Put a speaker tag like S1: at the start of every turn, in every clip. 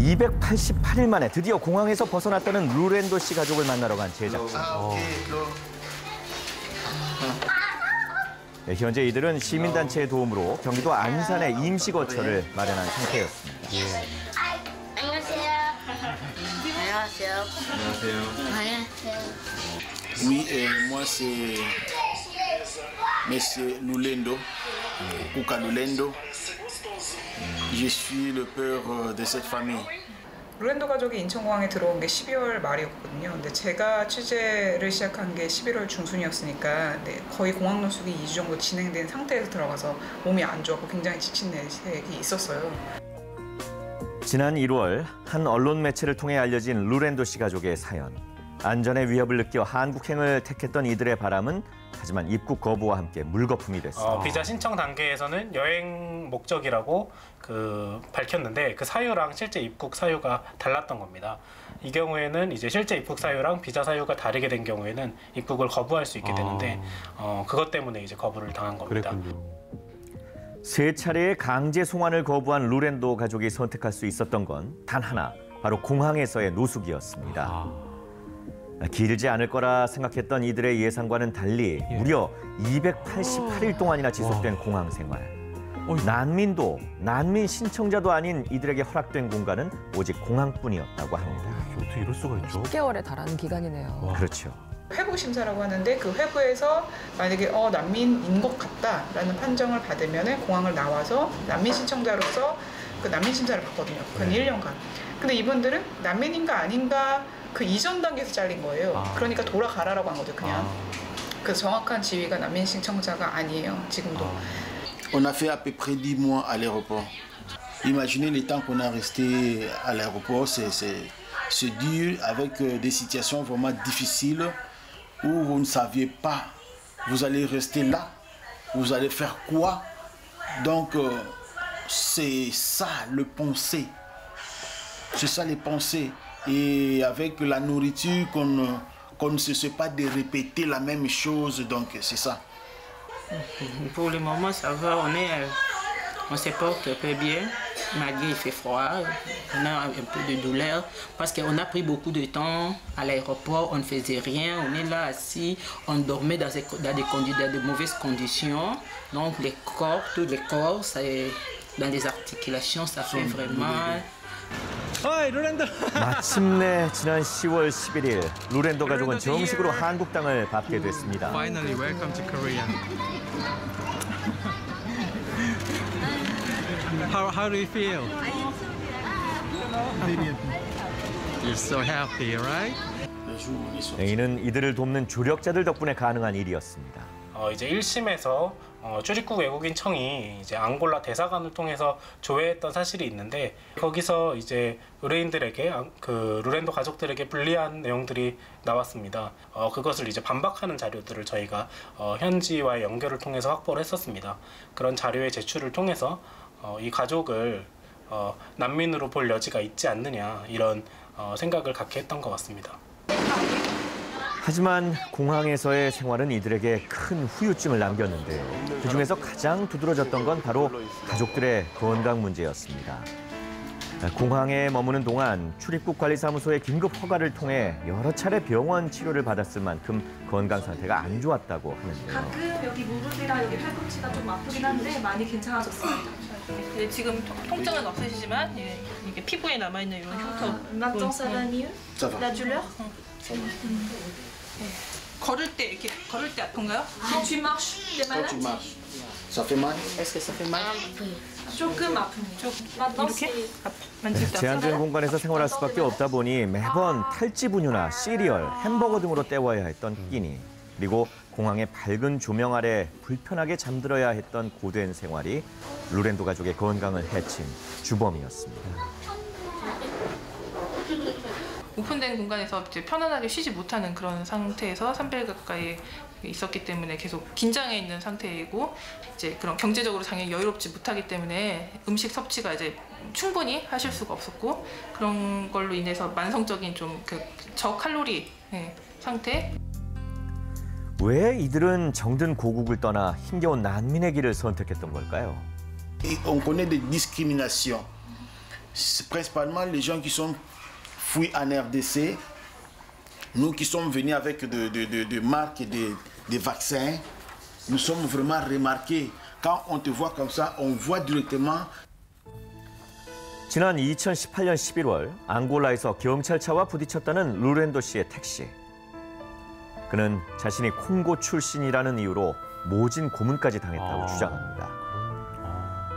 S1: 288일 만에 드디어 공항에서 벗어났다는 루렌도 씨 가족을 만나러 간 제작진. 네, 현재 이들은 시민단체의 도움으로 경기도 안산에 임시거처를 마련한 상태였습니다.
S2: 안녕하세요. 안녕하세요. 안녕하세요.
S3: Oui, moi c'est Monsieur Lulendo, Kuka Lulendo. Je suis le père de cette famille.
S4: 루렌도 가족이 인천공항에 들어온 게 12월 말이었거든요. 근데 제가 취재를 시작한 게 11월 중순이었으니까 거의 공항 노숙이 2주 정도 진행된 상태에서 들어가서 몸이 안 좋았고 굉장히 지친 내색이 있었어요.
S1: 지난 1월 한 언론 매체를 통해 알려진 루렌도 씨 가족의 사연. 안전의 위협을 느껴 한국행을 택했던 이들의 바람은 하지만 입국 거부와 함께 물거품이 됐습니다.
S5: 비자 신청 단계에서는 여행 목적이라고 밝혔는데 그 사유랑 실제 입국 사유가 달랐던 겁니다. 이 경우에는 이제 실제 입국 사유랑 비자 사유가 다르게 된 경우에는 입국을 거부할 수 있게 되는데 그것 때문에 이제 거부를 당한 겁니다.
S6: 그랬군요.
S1: 세 차례의 강제 송환을 거부한 루렌도 가족이 선택할 수 있었던 건 단 하나, 바로 공항에서의 노숙이었습니다. 길지 않을 거라 생각했던 이들의 예상과는 달리 무려 288일 동안이나 지속된 공항 생활. 난민 신청자도 아닌 이들에게 허락된 공간은 오직 공항뿐이었다고 합니다.
S6: 어떻게 이럴 수가 있죠?
S7: 10개월에 달하는 기간이네요.
S1: 그렇죠.
S4: 회부 심사라고 하는데 그 회부에서 만약에 난민인 것 같다라는 판정을 받으면 공항을 나와서 난민 신청자로서 그 난민 심사를 받거든요. 그건 1년간. 근데 이분들은 난민인가 아닌가 그 이전 단계에서 잘린 거예요. 그러니까 돌아가라라고 한 거죠, 그냥. 그 정확한 지위가 난민 신청자가 아니에요, 지금도.
S3: On a fait à peu près 10 mois à l'aéroport. Imaginez les temps qu'on a resté à l'aéroport, c'est dur avec des situations vraiment difficiles où vous ne saviez pas, vous allez rester là, vous allez faire quoi. Donc c'est ça le pensée, c'est ça les pensées. Et avec la nourriture qu'on ne se sait pas de répéter la même chose, donc c'est ça.
S8: Pour le moment, ça va, on se porte un peu bien, malgré il fait froid, on a un peu de douleur, parce qu'on a pris beaucoup de temps à l'aéroport, on ne faisait rien, on est là assis, on dormait dans de mauvaises conditions, donc tous les corps, dans les articulations, ça fait vraiment...
S1: 마침내 지난 10월 11일 루렌도 가족은 정식으로 한국 땅을 밟게 됐습니다.
S9: Finally, welcome to Korea. How do you feel? You're so happy, right?
S1: 이는 이들을 돕는 조력자들 덕분에 가능한 일이었습니다.
S5: 이제 1심에서 출입국 외국인 청이 이제 앙골라 대사관을 통해서 조회했던 사실이 있는데 거기서 이제 의뢰인들에게 그 루렌도 가족들에게 불리한 내용들이 나왔습니다. 그것을 이제 반박하는 자료들을 저희가 현지와의 연결을 통해서 확보를 했었습니다. 그런 자료의 제출을 통해서 이 가족을 난민으로 볼 여지가 있지 않느냐 이런 생각을 갖게 했던 것 같습니다.
S1: 하지만 공항에서의 생활은 이들에게 큰 후유증을 남겼는데요. 그중에서 가장 두드러졌던 건 바로 가족들의 건강 문제였습니다. 공항에 머무는 동안 출입국관리사무소의 긴급 허가를 통해 여러 차례 병원 치료를 받았을 만큼 건강 상태가 안 좋았다고 하는데요.
S10: 가끔 여기 무릎이랑 여기 팔꿈치가 좀 아프긴 한데 많이 괜찮아졌습니다.
S11: 지금 통증은 없으시지만 이게 피부에 남아있는 이런 흉터.
S10: Maintenant ça va mieux? La douleur?
S11: 걸을 때 아픈가요?
S10: Quand tu marches, t'es malade?
S3: Quand tu marches, ça fait mal?
S8: Est-ce que ça fait mal?
S10: 조금 아픕니다. Maintenant
S1: 제한된 공간에서 생활할 수밖에 없다 보니 매번 탈지 분유나 시리얼, 햄버거 등으로 때워야 했던 끼니. 그리고 공항의 밝은 조명 아래 불편하게 잠들어야 했던 고된 생활이 루렌도 가족의 건강을 해친 주범이었습니다.
S11: 오픈된 공간에서 이제 편안하게 쉬지 못하는 그런 상태에서 300일 가까이 있었기 때문에 계속 긴장해 있는 상태이고 이제 그런 경제적으로 당연히 여유롭지 못하기 때문에 음식 섭취가 이제 충분히 하실 수가 없었고 그런 걸로 인해서 만성적인 좀 그 저칼로리 상태.
S1: 왜 이들은 정든 고국을 떠나 힘겨운 난민의 길을 선택했던 걸까요?
S3: On connaît des discriminations. c'est principalement les gens qui sont fouillés en RDC, nous qui sommes venus avec des marques et des vaccins, nous sommes vraiment remarqués. Quand on te voit comme ça, on voit directement.
S1: 지난 2018년 11월 앙골라에서 경찰차와 부딪혔다는 루렌도 씨의 택시. 그는 자신이 콩고 출신이라는 이유로 모진 고문까지 당했다고 주장합니다.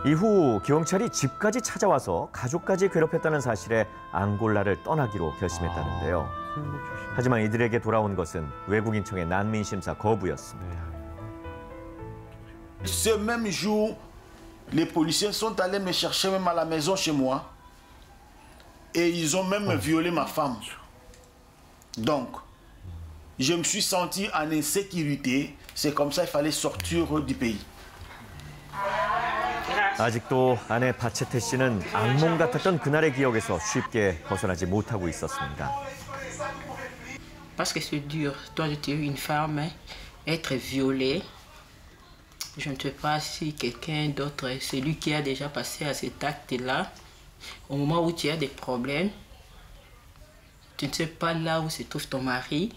S1: 이후 경찰이 집까지 찾아와서 가족까지 괴롭혔다는 사실에 앙골라를 떠나기로 결심했다는데요. 하지만 이들에게 돌아온 것은 외국인청의 난민심사 거부였습니다.
S3: Ce même jour, les policiers sont allés me chercher même à la maison chez moi et ils ont même violé ma femme. Donc, je me suis senti en insécurité. C'est comme ça qu'il fallait sortir du pays.
S1: 아직도 아내 바체테 씨는 악몽 같았던 그날의 기억에서 쉽게 벗어나지 못하고 있었습니다.
S8: Parce que c'est dur. Toi, tu es une femme, être violée. Je ne sais pas si quelqu'un d'autre, celui qui a déjà passé à cet acte-là, au moment où tu as des problèmes, tu ne sais pas là où se trouve ton mari,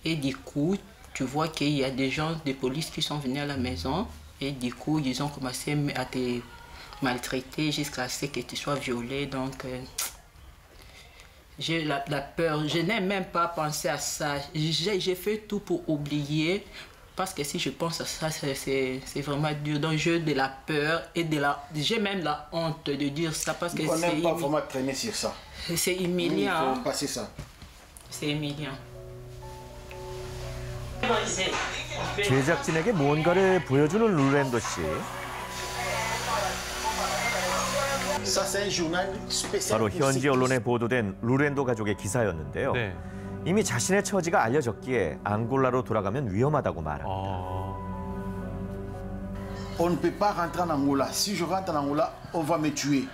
S8: et du coup, tu vois qu'il y a des gens de police qui sont venus à la maison, et du coup, ils ont commencé à te maltraiter jusqu'à ce que tu sois violée. Donc, j'ai la peur. Je n'ai même pas pensé à ça. J'ai fait tout pour oublier. Parce que si je pense à ça, c'est vraiment dur. Donc j'ai de la peur et j'ai même la honte de dire ça parce que
S3: on n'aime pas vraiment traîner sur ça.
S8: C'est humiliant.
S3: Il faut passer ça.
S8: C'est humiliant.
S1: 제작진에게 뭔가를 보여주는 루렌도 씨. 바로 현지 언론에 보도된 루렌도 가족의 기사였는데요.
S6: 네.
S1: 이미 자신의 처지가 알려졌기에 앙골라로 돌아가면 위험하다고 말합니다.
S3: On ne peut pas rentrer en Angola. Si je rentre en Angola, on va me tuer.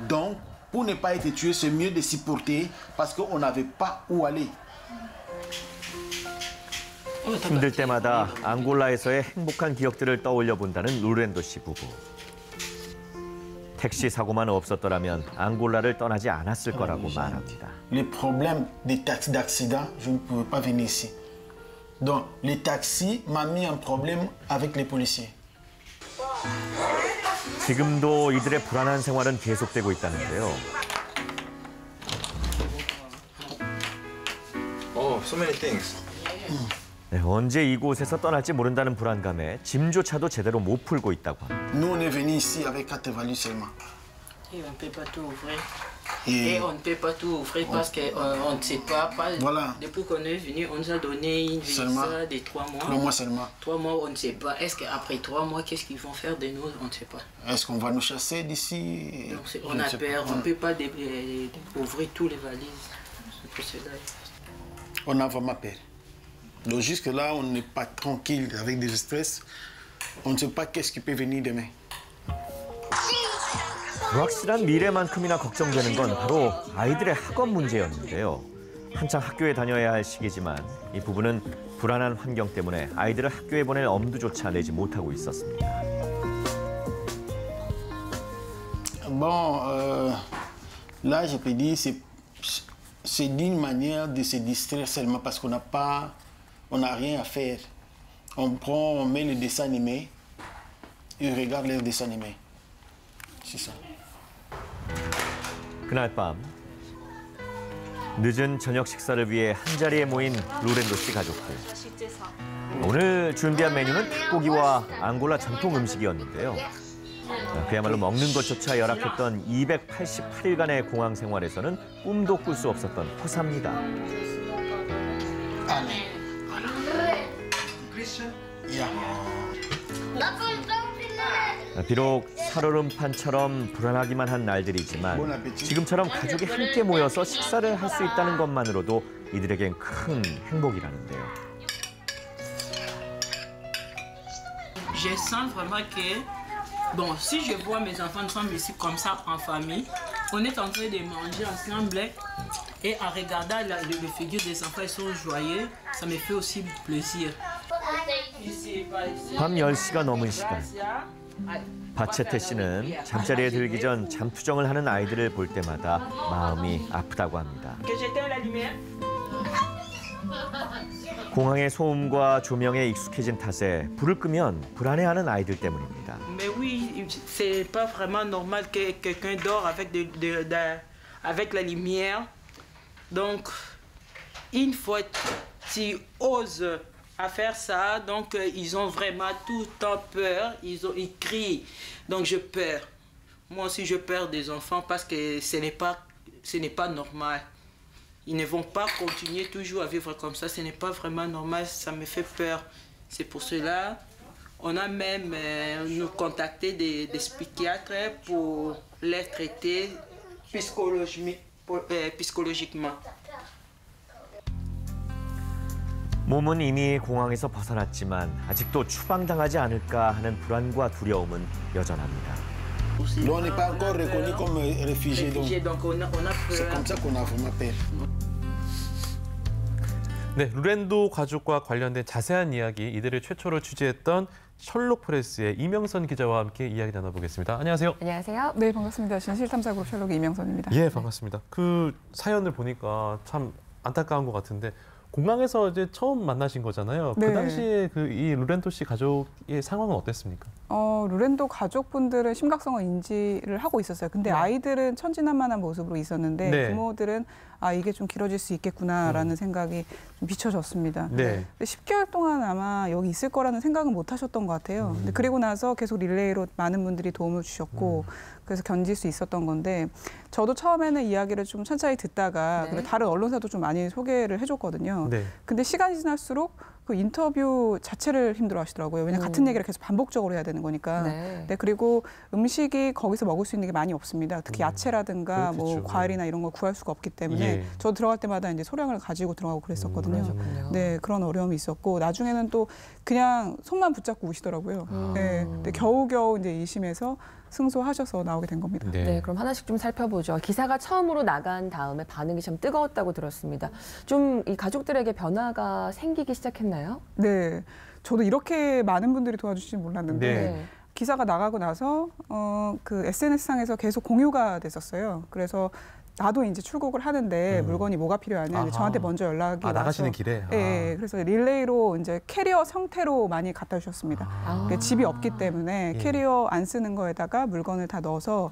S3: Donc, pour ne pas être tué, c'est mieux de s'y porter parce qu'on n'avait pas où aller.
S1: 힘들 때마다 앙골라에서의 행복한 기억들을 떠올려 본다는 루렌도 씨 부부. 택시 사고만 없었더라면 앙골라를 떠나지 않았을 거라고 말합니다.
S3: Les problèmes des taxis d'accident, je ne pouvais pas venir ici. Donc, les taxis m'ont mis un problème avec les policiers.
S1: 지금도 이들의 불안한 생활은 계속되고 있다는데요.
S6: Oh, so many things.
S1: 네, 언제 이곳에서 떠날지 모른다는 불안감에 짐조차도 제대로 못 풀고 있다고 합니다.
S3: Nous, on est venus ici avec 4 valises seulement.
S8: Et on ne peut pas tout ouvrir. Et on ne peut pas tout ouvrir parce qu'on ne sait pas.
S3: Voilà.
S8: Depuis qu'on est venu, on nous a donné une visa de 3 mois.
S3: 3 mois seulement.
S8: 3 mois, on ne sait pas. Est-ce qu'après 3 mois, qu'est-ce qu'ils vont faire de nous? On ne sait pas.
S3: Est-ce qu'on va nous chasser d'ici?
S8: On a peur. On ne peut pas ouvrir tous les valises. C'est pour cela.
S3: On a vraiment peur. Donc jusque-là, on n'est pas tranquille avec des stress. On ne sait pas qu'est-ce qui peut venir demain.
S1: 불확실한 미래만큼이나 걱정되는 건 바로 아이들의 학업 문제였는데요. 한창 학교에 다녀야 할 시기지만 이 부부는 불안한 환경 때문에 아이들을 학교에 보낼 엄두조차 내지 못하고 있었습니다.
S3: Bon, là, je peux dire c'est d'une manière de se distraire seulement parce qu'on n'a rien à faire. On met le dessin animé et on regarde les dessins animés. C'est ça.
S1: 그날 밤 늦은 저녁 식사를 위해 한자리에 모인 루렌도 씨 가족들. 오늘 준비한 메뉴는 닭고기와 앙골라 전통 음식이었는데요. 그야말로 먹는 것조차 열악했던 288일간의 공항 생활에서는 꿈도 꿀 수 없었던 호사입니다. 비록 살얼음판처럼 불안하기만 한 날들이지만 지금처럼 가족이 함께 모여서 식사를 할 수 있다는 것만으로도 이들에겐 큰 행복이라는데요.
S8: Je sens vraiment que, bon, si je vois mes enfants ensemble ici comme ça en famille, on est en train de manger ensemble et en regardant le figure des enfants, ils sont joyeux, ça me fait aussi plaisir.
S1: 밤 10시가 넘은 시간. 바체테 씨는 잠자리에 들기 전 잠투정을 하는 아이들을 볼 때마다 마음이 아프다고 합니다. 공항의 소음과 조명에 익숙해진 탓에 불을 끄면 불안해하는 아이들 때문입니다.
S8: Mais oui, c'est pas vraiment normal que quelqu'un dort avec la lumière. Donc, une fois tu oses à faire ça, donc ils ont vraiment tout le temps peur, ils crient. Donc je peur. Moi aussi je peur des enfants parce que ce n'est pas normal. Ils ne vont pas continuer toujours à vivre comme ça, ce n'est pas vraiment normal, ça me fait peur. C'est pour cela on a même nous contacté des psychiatres pour les traiter psychologiquement.
S1: 몸은 이미 공항에서 벗어났지만 아직도 추방당하지 않을까 하는 불안과 두려움은 여전합니다.
S3: On n'est pas encore reconnu comme réfugié, donc c'est comme ça qu'on a vraiment peur.
S12: 네, 루렌도 가족과 관련된 자세한 이야기 이들을 최초로 취재했던 셜록 프레스의 이명선 기자와 함께 이야기 나눠보겠습니다. 안녕하세요.
S7: 안녕하세요.
S4: 네, 반갑습니다. 진실탐사그룹 셜록의 이명선입니다.
S12: 예, 반갑습니다. 그 사연을 보니까 참 안타까운 것 같은데 공항에서 이제 처음 만나신 거잖아요.
S4: 네.
S12: 그 당시에 이 루렌도 씨 가족의 상황은 어땠습니까?
S4: 루렌도 가족분들은 심각성을 인지를 하고 있었어요. 근데 아이들은 천진난만한 모습으로 있었는데
S12: 네.
S4: 부모들은 아 이게 좀 길어질 수 있겠구나라는 생각이 좀 비춰졌습니다.
S12: 네.
S4: 10개월 동안 아마 여기 있을 거라는 생각은 못 하셨던 것 같아요. 근데 그리고 나서 계속 릴레이로 많은 분들이 도움을 주셨고 그래서 견딜 수 있었던 건데 저도 처음에는 이야기를 좀 천천히 듣다가 그리고 다른 언론사도 좀 많이 소개를 해줬거든요.
S12: 네.
S4: 근데 시간이 지날수록 그 인터뷰 자체를 힘들어하시더라고요. 왜냐하면 같은 얘기를 계속 반복적으로 해야 되는 거니까. 네, 그리고 음식이 거기서 먹을 수 있는 게 많이 없습니다. 특히 야채라든가
S12: 그렇겠죠.
S4: 뭐 과일이나 이런 걸 구할 수가 없기 때문에 저 들어갈 때마다 이제 소량을 가지고 들어가고 그랬었거든요. 네, 그런 어려움이 있었고 나중에는 또 그냥 손만 붙잡고 우시더라고요. 네, 근데 겨우겨우 이제 2심에서 승소하셔서 나오게 된 겁니다.
S7: 네, 그럼 하나씩 좀 살펴보죠. 기사가 처음으로 나간 다음에 반응이 참 뜨거웠다고 들었습니다. 좀 이 가족들에게 변화가 생기기 시작했나요?
S4: 네, 저도 이렇게 많은 분들이 도와주실지 몰랐는데 기사가 나가고 나서 그 SNS상에서 계속 공유가 됐었어요. 그래서 나도 이제 출국을 하는데 물건이 뭐가 필요하냐 저한테 먼저 연락이 와서
S12: 나가시는 길에?
S4: 네, 그래서 릴레이로 이제 캐리어 형태로 많이 갖다 주셨습니다. 집이 없기 때문에 캐리어 안 쓰는 거에다가 물건을 다 넣어서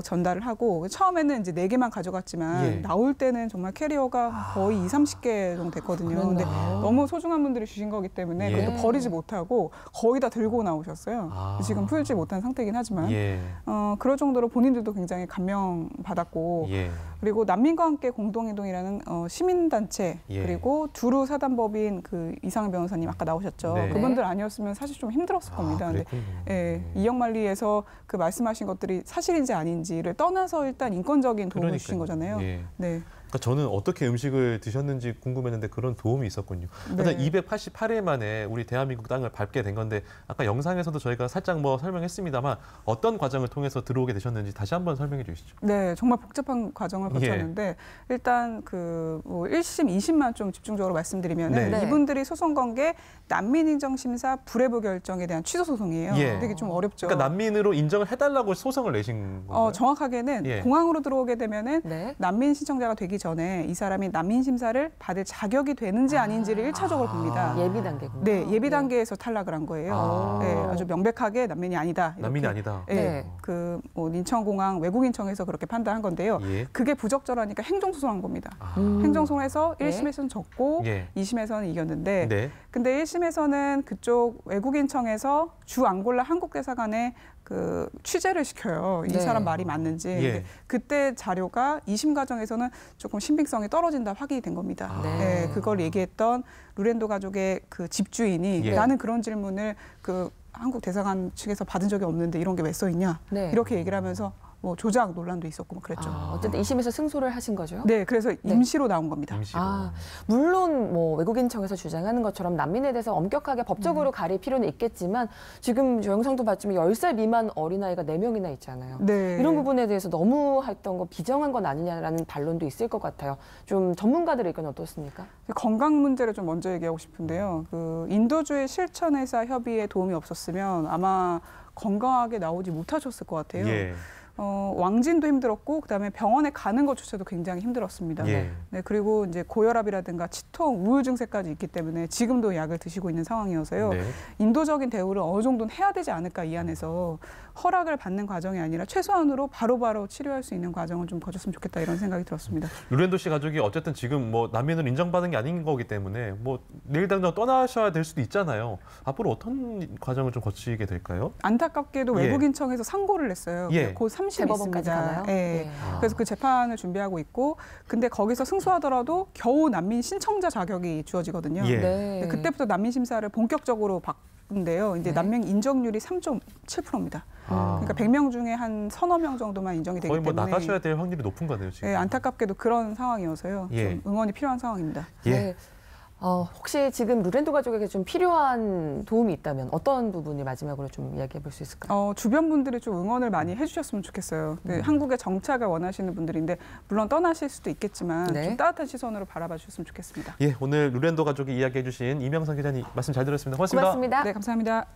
S4: 전달을 하고 처음에는 이제 4개만 가져갔지만 나올 때는 정말 캐리어가 거의 20-30개 정도 됐거든요. 근데 너무 소중한 분들이 주신 거기 때문에 그것도 버리지 못하고 거의 다 들고 나오셨어요. 지금 풀지 못한 상태긴 하지만 그럴 정도로 본인들도 굉장히 감명받았고 그리고 난민과 함께 공동행동이라는 시민단체 그리고 두루 사단법인 그 이상은 변호사님 아까 나오셨죠. 그분들 아니었으면 사실 좀 힘들었을 겁니다. 근데 이영만리에서 그 말씀하신 것들이 사실인지 아닌지를 떠나서 일단 인권적인 도움을 주신 거잖아요. 네.
S12: 그러니까 저는 어떻게 음식을 드셨는지 궁금했는데 그런 도움이 있었군요. 일단 288일 만에 우리 대한민국 땅을 밟게 된 건데 아까 영상에서도 저희가 살짝 뭐 설명했습니다만 어떤 과정을 통해서 들어오게 되셨는지 다시 한번 설명해 주시죠.
S4: 네, 정말 복잡한 과정을 거쳤는데 일단 그 뭐 1심, 2심만 좀 집중적으로 말씀드리면 이분들이 소송 건 게 난민인정심사 불회부 결정에 대한 취소 소송이에요. 되게 좀 어렵죠.
S12: 그러니까 난민으로 인정을 해달라고 소송을 내신 건가요?
S4: 정확하게는 공항으로 들어오게 되면은 난민 신청자가 되기 전에 이 사람이 난민 심사를 받을 자격이 되는지 아닌지를 1차적으로 봅니다.
S7: 예비 단계군요.
S4: 네, 예비 단계에서 탈락을 한 거예요. 네, 아주 명백하게 난민이 아니다. 이렇게.
S12: 난민이 아니다.
S4: 네, 그 뭐 인천공항 외국인청에서 그렇게 판단한 건데요. 그게 부적절하니까 행정소송한 겁니다. 행정소송에서 1심에서는 졌고 2심에서는 이겼는데 근데 1심에서는 그쪽 외국인청에서 주 앙골라 한국 대사관에 그 취재를 시켜요. 이 사람 말이 맞는지. 근데 그때 자료가 2심 과정에서는 조금 신빙성이 떨어진다 확인이 된 겁니다. 네, 그걸 얘기했던 루렌도 가족의 그 집주인이 나는 그런 질문을 그 한국 대사관 측에서 받은 적이 없는데 이런 게 왜 써 있냐 이렇게 얘기를 하면서 뭐 조작 논란도 있었고 뭐 그랬죠.
S7: 어쨌든 2심에서 승소를 하신 거죠?
S4: 네, 그래서 임시로 나온 겁니다.
S7: 물론 뭐 외국인청에서 주장하는 것처럼 난민에 대해서 엄격하게 법적으로 가릴 필요는 있겠지만 지금 저 영상도 봤지만 10살 미만 어린아이가 4명이나 있잖아요. 이런 부분에 대해서 너무 했던 거 비정한 건 아니냐라는 반론도 있을 것 같아요. 좀 전문가들의 의견은 어떻습니까?
S4: 건강 문제를 좀 먼저 얘기하고 싶은데요. 그 인도주의 실천회사 협의에 도움이 없었으면 아마
S13: 건강하게 나오지 못하셨을 것 같아요.
S12: 예.
S13: 왕진도 힘들었고 그다음에 병원에 가는 것조차도 굉장히 힘들었습니다.
S12: 예.
S13: 네, 그리고 이제 고혈압이라든가 치통, 우울 증세까지 있기 때문에 지금도 약을 드시고 있는 상황이어서요.
S12: 네.
S13: 인도적인 대우를 어느 정도는 해야 되지 않을까 이 안에서 허락을 받는 과정이 아니라 최소한으로 바로바로 치료할 수 있는 과정을 좀 거쳤으면 좋겠다 이런 생각이 들었습니다.
S12: 루렌도 씨 가족이 어쨌든 지금 뭐 난민을 인정받은 게 아닌 거기 때문에 뭐 내일 당장 떠나셔야 될 수도 있잖아요. 앞으로 어떤 과정을 좀 거치게 될까요?
S13: 안타깝게도
S12: 예.
S13: 외국인청에서 상고를 냈어요.
S12: 예.
S13: 곧 30이
S7: 대법원까지
S13: 있습니다.
S7: 가나요?
S13: 예.
S7: 예.
S13: 그래서 그 재판을 준비하고 있고, 근데 거기서 승소하더라도 겨우 난민 신청자 자격이 주어지거든요.
S12: 예.
S13: 네, 그때부터 난민 심사를 본격적으로 받는데요. 이제
S7: 네.
S13: 난민 인정률이 3.7%입니다. 그러니까 100명 중에 한 서너 명 정도만 인정이 되기
S12: 거의 뭐
S13: 때문에
S12: 나가셔야 될 확률이 높은 거네요, 지금.
S13: 예, 안타깝게도 그런 상황이어서요.
S12: 예.
S13: 좀 응원이 필요한 상황입니다.
S12: 예.
S7: 네. 혹시 지금 루렌도 가족에게 좀 필요한 도움이 있다면 어떤 부분을 마지막으로 좀 이야기해 볼 수 있을까요?
S13: 주변 분들이 좀 응원을 많이 해주셨으면 좋겠어요. 네, 한국의 정착을 원하시는 분들인데 물론 떠나실 수도 있겠지만
S7: 네.
S13: 좀 따뜻한 시선으로 바라봐 주셨으면 좋겠습니다.
S12: 예, 오늘 루렌도 가족이 이야기해 주신 이명선 기자님 말씀 잘 들었습니다. 고맙습니다.
S7: 고맙습니다.
S13: 네, 감사합니다.